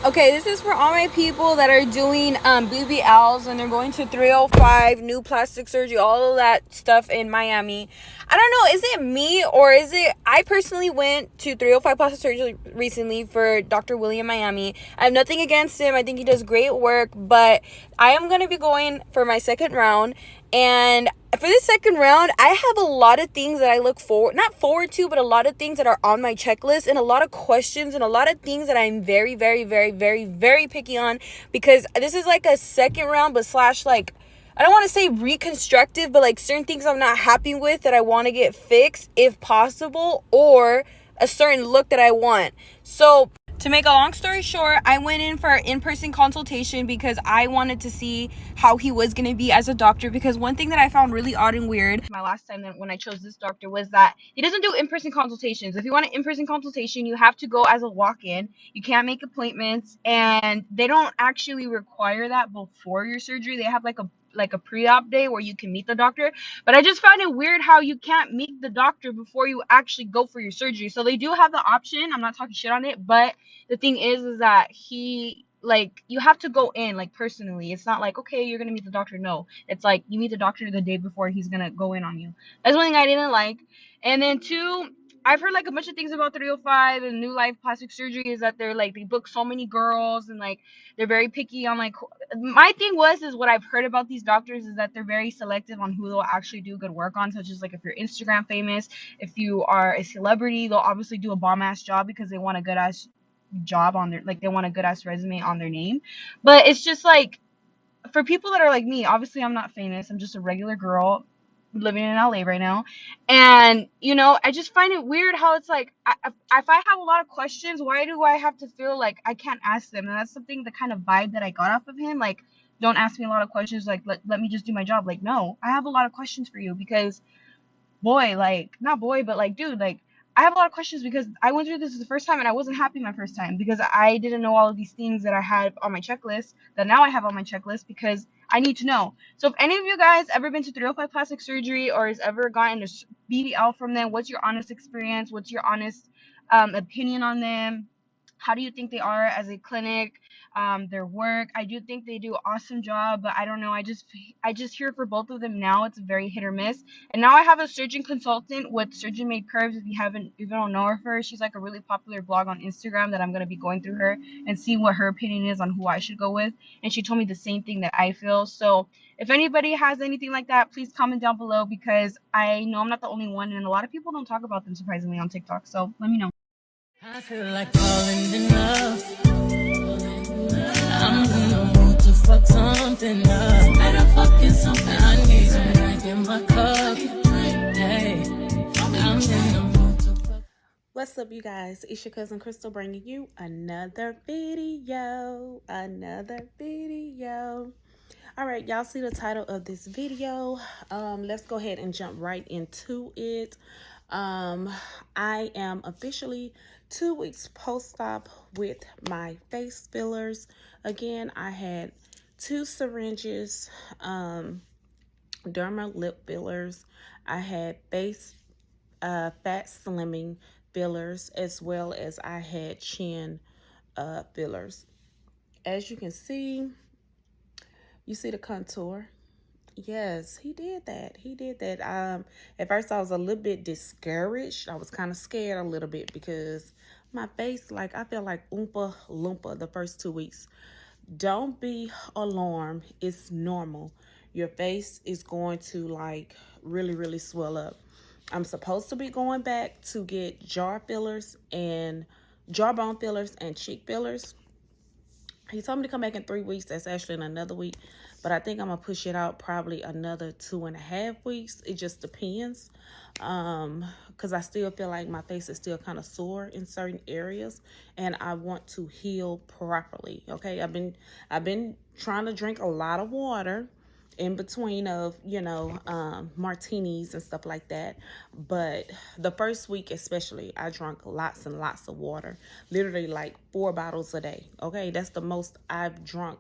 Okay, this is for all my people that are doing BBLs and they're going to 305, new plastic surgery, all of that stuff in Miami. I don't know, is it me or is it... I personally went to 305 plastic surgery recently for Dr. Willie in Miami. I have nothing against him. I think he does great work, but I am going to be going for my second round. And for this second round, I have a lot of things that I look forward, not forward to, but a lot of things that are on my checklist and a lot of questions and a lot of things that I'm very, very, very, very, very picky on, because this is like a second round, but slash like, I don't want to say reconstructive, but like certain things I'm not happy with that I want to get fixed if possible, or a certain look that I want. So to make a long story short, I went in for an in-person consultation because I wanted to see how he was going to be as a doctor. Because one thing that I found really odd and weird my last time when I chose this doctor was that he doesn't do in-person consultations. If you want an in-person consultation, you have to go as a walk-in. You can't make appointments, and they don't actually require that before your surgery. They have like a pre-op day where you can meet the doctor. But I just found it weird how you can't meet the doctor before you actually go for your surgery. So they do have the option. I'm not talking shit on it, but the thing is that he, like, you have to go in like personally. It's not like, okay, you're gonna meet the doctor. No, it's like you meet the doctor the day before he's gonna go in on you. That's one thing I didn't like. And then two, I've heard like a bunch of things about 305 and New Life plastic surgery, is that they're like, they book so many girls, and like they're very picky on like... My thing is what I've heard about these doctors is that they're very selective on who they'll actually do good work on, such as like if you're Instagram famous, if you are a celebrity, they'll obviously do a bomb ass job because they want a good ass job on their, like, they want a good ass resume on their name. But it's just like, for people that are like me, obviously I'm not famous, I'm just a regular girl living in LA right now. And I just find it weird how it's like, if I have a lot of questions, why do I have to feel like I can't ask them? And that's something, the kind of vibe that I got off of him, like, don't ask me a lot of questions, like, let me just do my job. Like, no, I have a lot of questions for you, because boy, like, not boy, but like, dude, like, I have a lot of questions because I went through this the first time and I wasn't happy my first time because I didn't know all of these things that I had on my checklist that now I have on my checklist because I need to know. So if any of you guys ever been to 305 plastic surgery or has ever gotten a BBL from them, what's your honest experience? What's your honest opinion on them? How do you think they are as a clinic? Their work, I do think they do an awesome job, but I don't know. I just hear for both of them now it's very hit or miss. And now I have a surgeon consultant with Surgeon Made Curves. If you don't know her first, she's like a really popular blog on Instagram that I'm gonna be going through her and see what her opinion is on who I should go with. And she told me the same thing that I feel. So if anybody has anything like that, please comment down below, because I know I'm not the only one, and a lot of people don't talk about them surprisingly on TikTok. So let me know. I feel like falling in love. I'm in the mood to fuck something up. Better fucking something. I need some drink in my cup. Hey, I'm in the mood to fuck. What's up, you guys? It's your cousin Krystal bringing you another video. All right, y'all see the title of this video. Let's go ahead and jump right into it. I am officially 2 weeks post-op with my face fillers. Again, I had 2 syringes, derma lip fillers. I had face fat slimming fillers, as well as I had chin fillers. As you can see, you see the contour. Yes, he did that. At first I was a little bit discouraged. I was kind of scared a little bit because my face, like, I feel like Oompa Loompa the first 2 weeks. Don't be alarmed. It's normal. Your face is going to like really swell up. I'm supposed to be going back to get jawbone fillers and cheek fillers. He told me to come back in 3 weeks. That's actually in another week. But I think I'm going to push it out probably another 2.5 weeks. It just depends. Because I still feel like my face is still kind of sore in certain areas. And I want to heal properly. Okay, I've been trying to drink a lot of water in between of, martinis and stuff like that. But the first week especially, I drank lots and lots of water. Literally like 4 bottles a day. Okay, that's the most I've drunk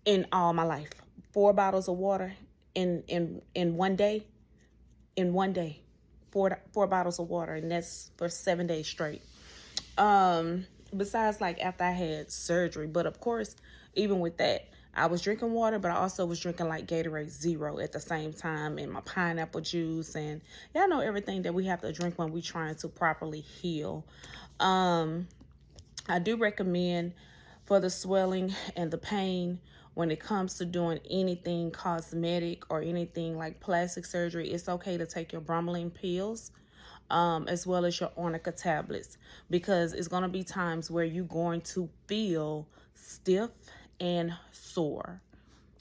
in all my life. 4 bottles of water in one day. In one day. 4 bottles of water, and that's for 7 days straight. besides like after I had surgery. But of course, even with that, I was drinking water, but I also was drinking like Gatorade Zero at the same time, and my pineapple juice, and y'all know everything that we have to drink when we trying to properly heal. I do recommend for the swelling and the pain when it comes to doing anything cosmetic or anything like plastic surgery. It's okay to take your bromelain pills, as well as your arnica tablets, because it's going to be times where you're going to feel stiff and sore.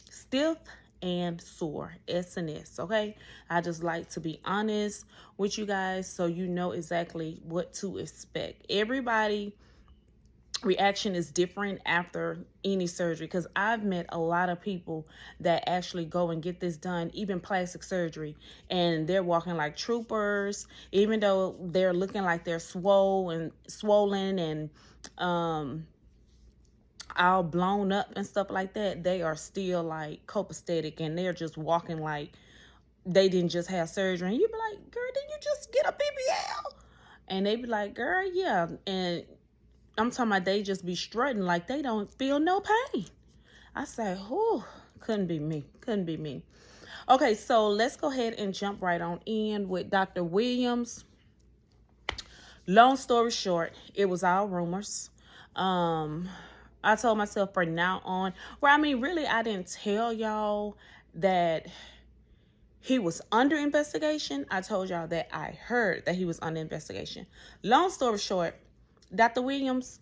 Stiff and sore, S&S, okay? I just like to be honest with you guys so you know exactly what to expect. Everybody reaction is different after any surgery, because I've met a lot of people that actually go and get this done, even plastic surgery, and they're walking like troopers, even though they're looking like they're swollen and all blown up and stuff like that. They are still like copacetic, and they're just walking like they didn't just have surgery. And you be like, girl, didn't you just get a BBL? And they be like, girl, yeah. And I'm talking about they just be strutting like they don't feel no pain. I say, whew, couldn't be me. Couldn't be me. Okay, so let's go ahead and jump right on in with Dr. Williams. Long story short, it was all rumors. I told myself from now on, well, I mean, really, I didn't tell y'all that he was under investigation. I told y'all that I heard that he was under investigation. Long story short, Dr. Williams,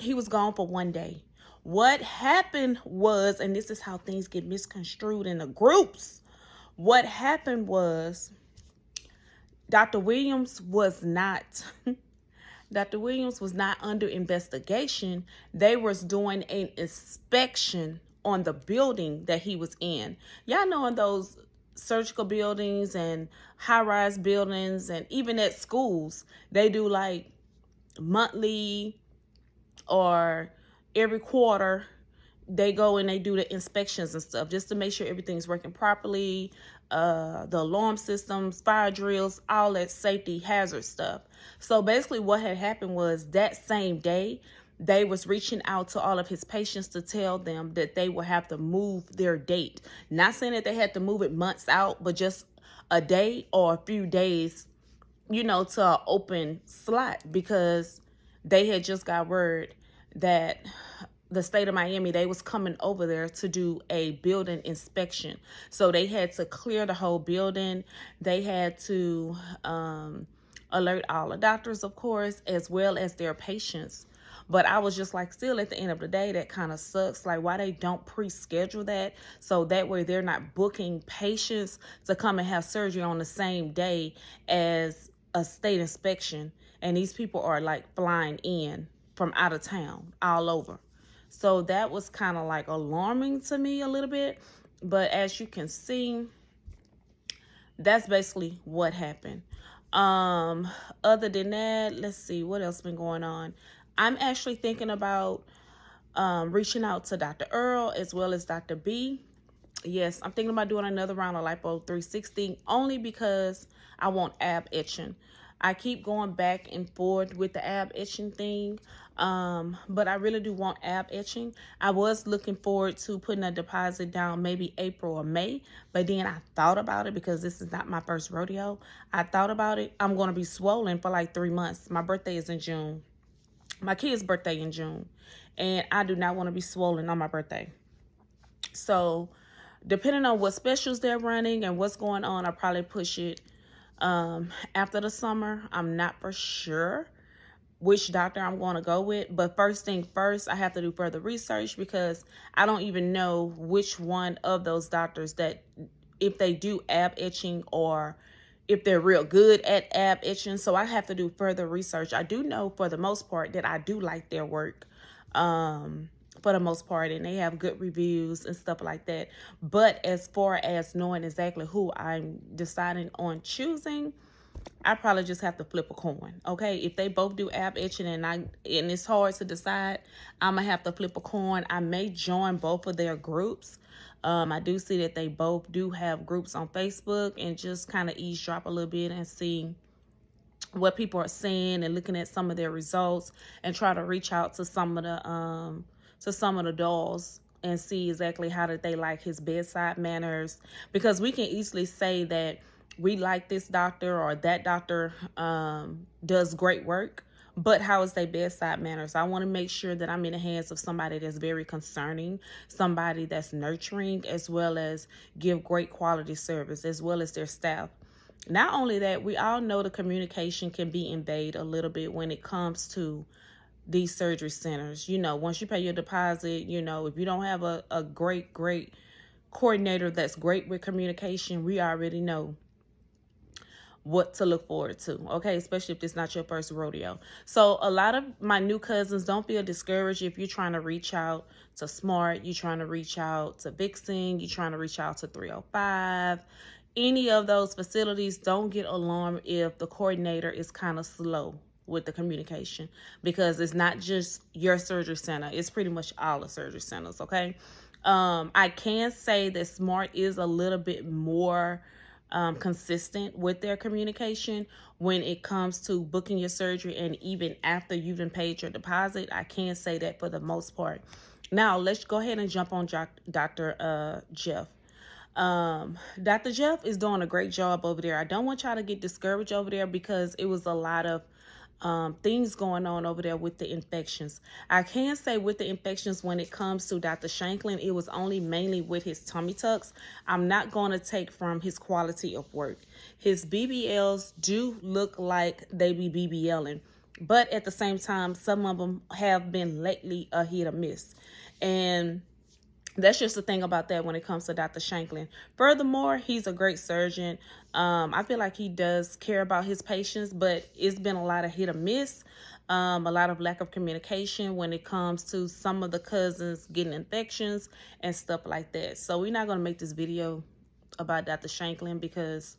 he was gone for 1 day. What happened was, and this is how things get misconstrued in the groups. What happened was Dr. Williams was not under investigation. They was doing an inspection on the building that he was in. Y'all know in those surgical buildings and high-rise buildings, and even at schools, they do like monthly or every quarter, they go and they do the inspections and stuff just to make sure everything's working properly, the alarm systems, fire drills, all that safety hazard stuff. So basically what had happened was that same day, they was reaching out to all of his patients to tell them that they will have to move their date. Not saying that they had to move it months out, but just a day or a few days, you know, to an open slot, because they had just got word that the state of Miami, they was coming over there to do a building inspection. So they had to clear the whole building. They had to alert all the doctors, of course, as well as their patients. But I was just like, still at the end of the day, that kind of sucks. Like, why they don't pre-schedule that, so that way they're not booking patients to come and have surgery on the same day as a state inspection. And these people are like flying in from out of town, all over. So that was kind of like alarming to me a little bit. But as you can see, that's basically what happened. Other than that, let's see what else been going on. I'm actually thinking about reaching out to Dr. Earl as well as Dr. B. Yes, I'm thinking about doing another round of Lipo 360, only because I want ab itching. I keep going back and forth with the ab itching thing, but I really do want ab itching. I was looking forward to putting a deposit down maybe April or May, but then I thought about it, because this is not my first rodeo. I thought about it. I'm going to be swollen for like 3 months. My birthday is in June. My kid's birthday in June, and I do not want to be swollen on my birthday. So depending on what specials they're running and what's going on, I'll probably push it after the summer. I'm not for sure which doctor I'm going to go with, but first thing first, I have to do further research, because I don't even know which one of those doctors that, if they do ab itching or if they're real good at ab itching. So I have to do further research. I do know for the most part that I do like their work, for the most part, and they have good reviews and stuff like that. But as far as knowing exactly who I'm deciding on choosing, I probably just have to flip a coin. Okay, if they both do ab itching and it's hard to decide, I'm gonna have to flip a coin. I may join both of their groups. I do see that they both do have groups on Facebook, and just kind of eavesdrop a little bit and see what people are saying and looking at some of their results, and try to reach out to some of the dolls and see exactly how did they like his bedside manners, because we can easily say that we like this doctor or that doctor does great work, but how is their bedside manners? I want to make sure that I'm in the hands of somebody that's very concerning, somebody that's nurturing, as well as give great quality service, as well as their staff. Not only that, we all know the communication can be invaded a little bit when it comes to these surgery centers. You know, once you pay your deposit, you know, if you don't have a great coordinator that's great with communication, we already know what to look forward to, okay, especially if it's not your first rodeo. So a lot of my new cousins, don't feel discouraged if you're trying to reach out to Smart, you're trying to reach out to Vixen, you're trying to reach out to 305, any of those facilities. Don't get alarmed if the coordinator is kind of slow with the communication, because it's not just your surgery center, it's pretty much all the surgery centers, okay? I can say that Smart is a little bit more consistent with their communication when it comes to booking your surgery, and even after you've been paid your deposit. I can say that for the most part. Now let's go ahead and jump on Dr. Jeff. Dr. Jeff is doing a great job over there. I don't want y'all to get discouraged over there, because it was a lot of things going on over there with the infections. I can say with the infections, when it comes to Dr. Shanklin, it was only mainly with his tummy tucks. I'm not going to take from his quality of work. His BBLs do look like they be BBLing, but at the same time, some of them have been lately a hit or miss. And that's just the thing about that when it comes to Dr. Shanklin. Furthermore, he's a great surgeon. I feel like he does care about his patients, but it's been a lot of hit or miss, a lot of lack of communication when it comes to some of the cousins getting infections and stuff like that. So we're not going to make this video about Dr. Shanklin, because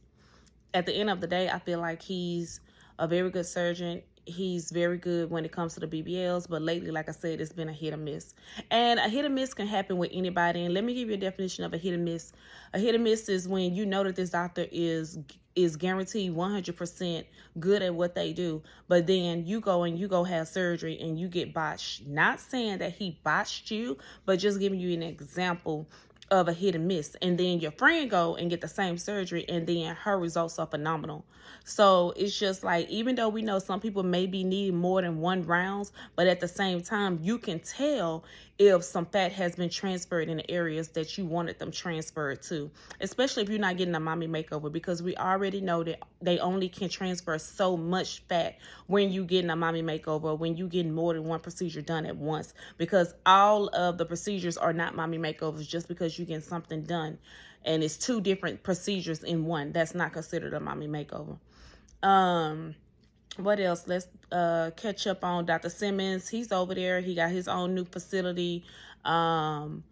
at the end of the day, I feel like he's a very good surgeon. He's very good when it comes to the BBLs, but lately, like I said, it's been a hit or miss. And a hit or miss can happen with anybody. And let me give you a definition of a hit or miss. A hit or miss is when you know that this doctor is guaranteed 100% good at what they do, but then you go have surgery and you get botched. Not saying that he botched you, but just giving you an example of a hit and miss. And then your friend go and get the same surgery, and then her results are phenomenal. So it's just like, even though we know some people maybe need more than one rounds, but at the same time, you can tell if some fat has been transferred in the areas that you wanted them transferred to, especially if you're not getting a mommy makeover, because we already know that they only can transfer so much fat when you getting a mommy makeover, when you getting more than one procedure done at once, because all of the procedures are not mommy makeovers. Just because you get something done and it's two different procedures in one, that's not considered a mommy makeover. What else? Let's catch up on Dr. Simmons. He's over there. He got his own new facility. And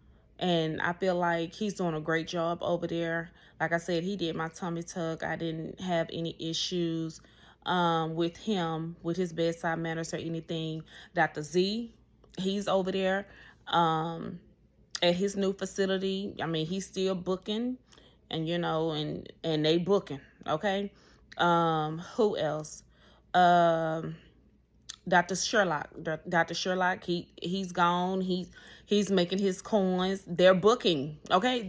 I feel like he's doing a great job over there. Like I said, he did my tummy tuck. I didn't have any issues with him, with his bedside manners or anything. Dr. Z, he's over there at his new facility. I mean, he's still booking, and you know, and they booking, okay? Who else? Dr. Sherlock. Dr. Sherlock, he's gone. He's making his coins. They're booking, okay?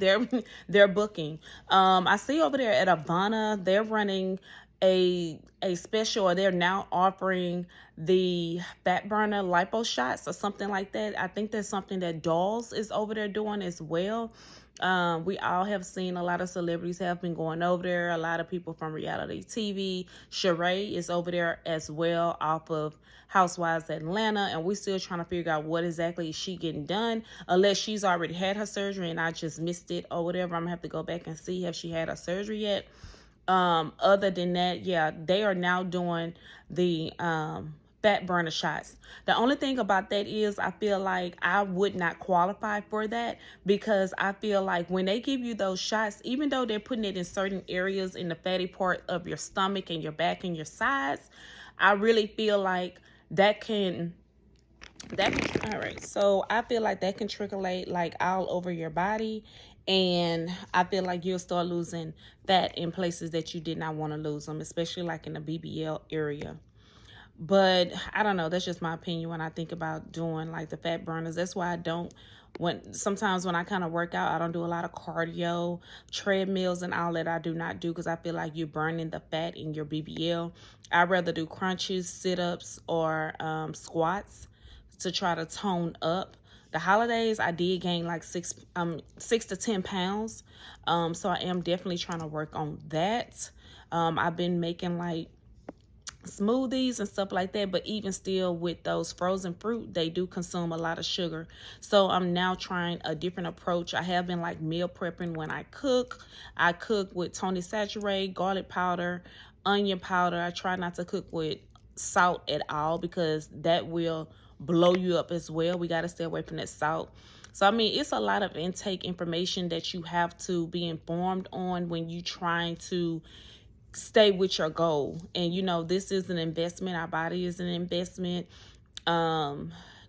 They're booking. I see over there at Avana, they're running a special, or they're now offering the fat burner lipo shots or something like that. I think that's something that Dolls is over there doing as well. We all have seen a lot of celebrities have been going over there. A lot of people from reality TV. Sheree is over there as well, off of Housewives Atlanta, and we're still trying to figure out what exactly is she getting done, unless she's already had her surgery and I just missed it or whatever. I'm gonna have to go back and see if she had her surgery yet. Other than that, yeah, they are now doing the fat burner shots. The only thing about that is I feel like I would not qualify for that, because I feel like when they give you those shots, even though they're putting it in certain areas in the fatty part of your stomach and your back and your sides, I really feel like that can All right, so I feel like that can circulate like all over your body, and I feel like you'll start losing fat in places that you did not want to lose them, especially like in the BBL area. But I don't know, that's just my opinion when I think about doing like the fat burners. That's why I don't, sometimes when I kind of work out, I don't do a lot of cardio, treadmills and all that. I do not do, because I feel like you're burning the fat in your BBL. I'd rather do crunches, sit-ups, or squats to try to tone up. The holidays, I did gain like 6 to 10 pounds. So I am definitely trying to work on that. I've been making like smoothies and stuff like that, but even still with those frozen fruit, they do consume a lot of sugar. So I'm now trying a different approach. I have been like meal prepping when I cook. I cook with Tony Saturate, garlic powder, onion powder. I try not to cook with salt at all, because that will blow you up as well. We got to stay away from that salt. So I mean, it's a lot of intake information that you have to be informed on when you trying to stay with your goal. And you know, this is an investment. Our body is an investment.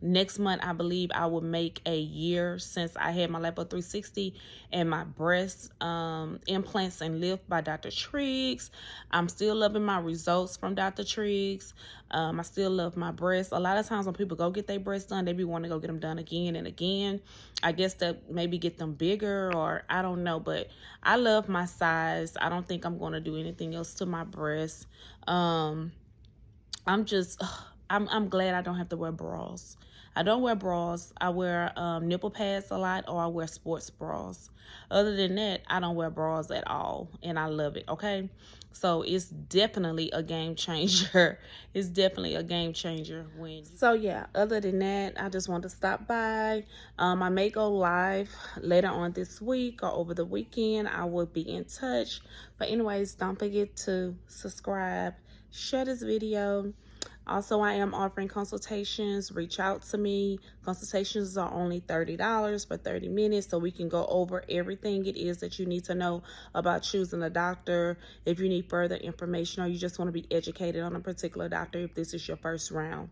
Next month, I believe I will make a year since I had my Lipo 360 and my breast implants and lift by Dr. Triggs. I'm still loving my results from Dr. Triggs. I still love my breasts. A lot of times when people go get their breasts done, they be wanting to go get them done again and again. I guess that maybe get them bigger, or I don't know, but I love my size. I don't think I'm going to do anything else to my breasts. I'm glad I don't have to wear bras. I don't wear bras. I wear nipple pads a lot, or I wear sports bras. Other than that, I don't wear bras at all, and I love it, okay? So it's definitely a game changer. It's definitely a game changer. So yeah, other than that, I just want to stop by. I may go live later on this week or over the weekend. I will be in touch. But anyways, don't forget to subscribe, share this video. Also, I am offering consultations. Reach out to me. Consultations are only $30 for 30 minutes, so we can go over everything it is that you need to know about choosing a doctor. If you need further information, or you just want to be educated on a particular doctor if this is your first round.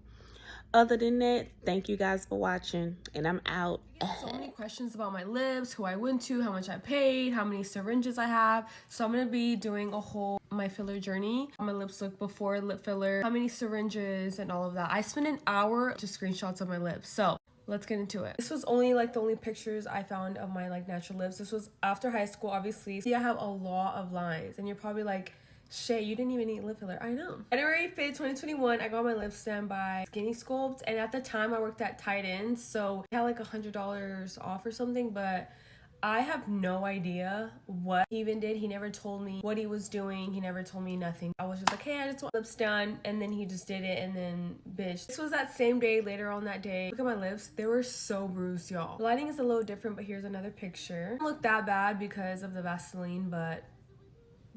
Other than that, thank you guys for watching, and I'm out. So many questions about my lips, who I went to, how much I paid, how many syringes I have. So I'm going to be doing a whole my filler journey. How my lips look before lip filler, how many syringes, and all of that. I spent an hour just screenshots of my lips. So let's get into it. This was only like the only pictures I found of my like natural lips. This was after high school, obviously. See, I have a lot of lines, and you're probably like, Shay, you didn't even need lip filler. I know. January 5th, 2021, I got my lips done by Skinny Sculpt, and at the time I worked at Tight Ends, so I had like $100 off or something, but I have no idea what he even did. He never told me what he was doing. He never told me nothing. I was just like, hey, I just want lips done, and then he just did it, and then bitch. This was that same day, later on that day. Look at my lips. They were so bruised, y'all. The lighting is a little different, but here's another picture. It didn't look that bad because of the Vaseline, but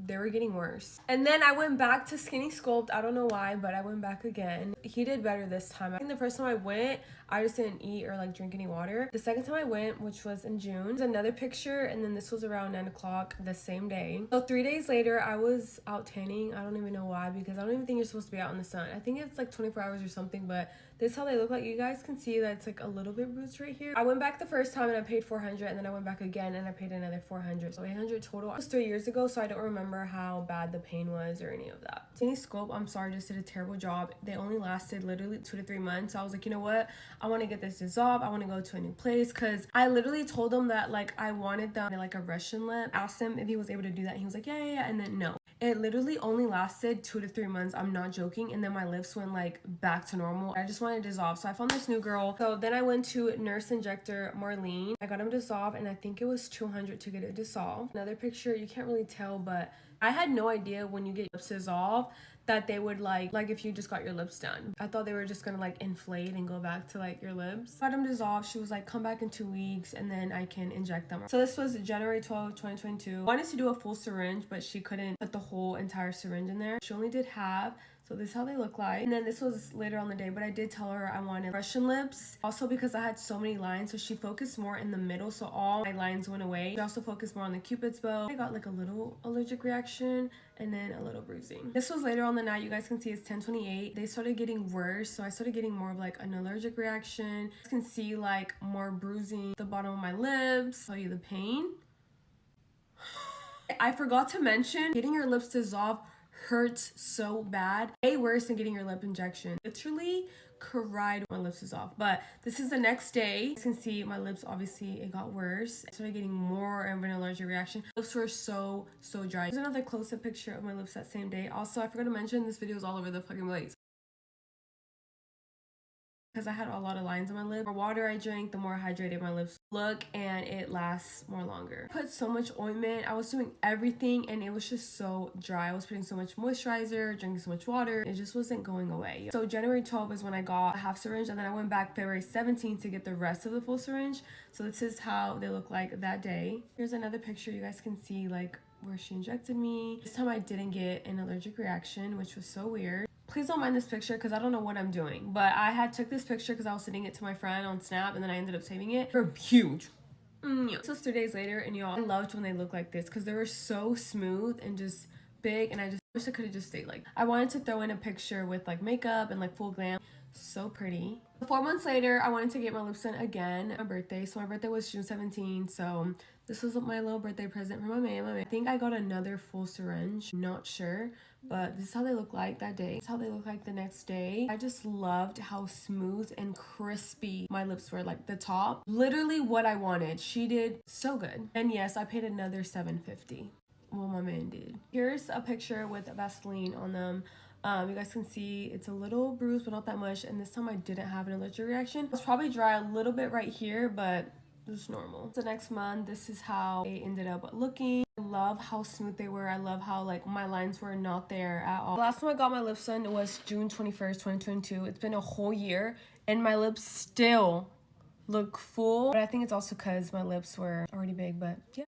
they were getting worse. And then I went back to Skinny Sculpt. I don't know why, but I went back again. He did better this time. I think the first time I went, I just didn't eat or like drink any water. The second time I went, which was in June, there's another picture, and then this was around 9 o'clock the same day. So 3 days later, I was out tanning. I don't even know why, because I don't even think you're supposed to be out in the sun. I think it's like 24 hours or something, but this is how they look like. You guys can see that it's like a little bit bruised right here. I went back the first time and I paid $400, and then I went back again and I paid another $400. So $800 total. It was 3 years ago, so I don't remember how bad the pain was or any of that. Skinny Sculpt, I'm sorry, just did a terrible job. They only lasted literally 2 to 3 months. So I was like, you know what? I want to get this dissolved. I want to go to a new place, because I literally told them that like I wanted them like a Russian lip. Asked him if he was able to do that. He was like, yeah. And then no. It literally only lasted 2 to 3 months. I'm not joking. And then my lips went like back to normal. I just wanted to dissolve. So I found this new girl. So then I went to Nurse Injector Marlene. I got him dissolved, and I think it was $200 to get it dissolved. Another picture, you can't really tell, but I had no idea when you get lips dissolved that they would like if you just got your lips done. I thought they were just gonna like inflate and go back to like your lips. Got them dissolved. She was like, come back in 2 weeks and then I can inject them. So this was January 12th, 2022. Wanted to do a full syringe, but she couldn't put the whole entire syringe in there. She only did half. So this is how they look like. And then this was later on the day, but I did tell her I wanted Russian lips. Also because I had so many lines, so she focused more in the middle, so all my lines went away. She also focused more on the Cupid's bow. I got like a little allergic reaction and then a little bruising. This was later on the night. You guys can see it's 10:28. They started getting worse, so I started getting more of like an allergic reaction. You can see like more bruising at the bottom of my lips. I'll show you the pain. I forgot to mention, getting your lips dissolved hurts so bad. Way worse than getting your lip injection. Literally cried when my lips was off. But this is the next day. You can see my lips, obviously it got worse. I started getting more of an allergic reaction. Lips were so dry. Here's another close-up picture of my lips that same day. Also, I forgot to mention, this video is all over the fucking place because I had a lot of lines on my lip. The more water I drink, the more hydrated my lips look, and it lasts more longer. I put so much ointment. I was doing everything and it was just so dry. I was putting so much moisturizer, drinking so much water. It just wasn't going away. So January 12th is when I got a half syringe, and then I went back February 17th to get the rest of the full syringe. So this is how they look like that day. Here's another picture. You guys can see like where she injected me. This time I didn't get an allergic reaction, which was so weird. Please don't mind this picture because I don't know what I'm doing, but I had took this picture because I was sending it to my friend on Snap, and then I ended up saving it. They're huge. This was 3 days later, and y'all, I loved when they looked like this because they were so smooth and just big, and I just wish I could have just stayed like. I wanted to throw in a picture with like makeup and like full glam. So pretty. 4 months later, I wanted to get my lips done again. My birthday. So my birthday was June 17th. So this was my little birthday present from my man. I think I got another full syringe. Not sure. But this is how they look like that day. This is how they look like the next day. I just loved how smooth and crispy my lips were. Like the top. Literally what I wanted. She did so good. And yes, I paid another $7.50. Well, my man did. Here's a picture with Vaseline on them. You guys can see it's a little bruised, but not that much. And this time I didn't have an allergic reaction. It was probably dry a little bit right here, but it's normal. The next month, this is how they ended up looking. I love how smooth they were. I love how like my lines were not there at all. The last time I got my lips done was June 21st, 2022. It's been a whole year and my lips still look full. But I think it's also because my lips were already big, but yeah.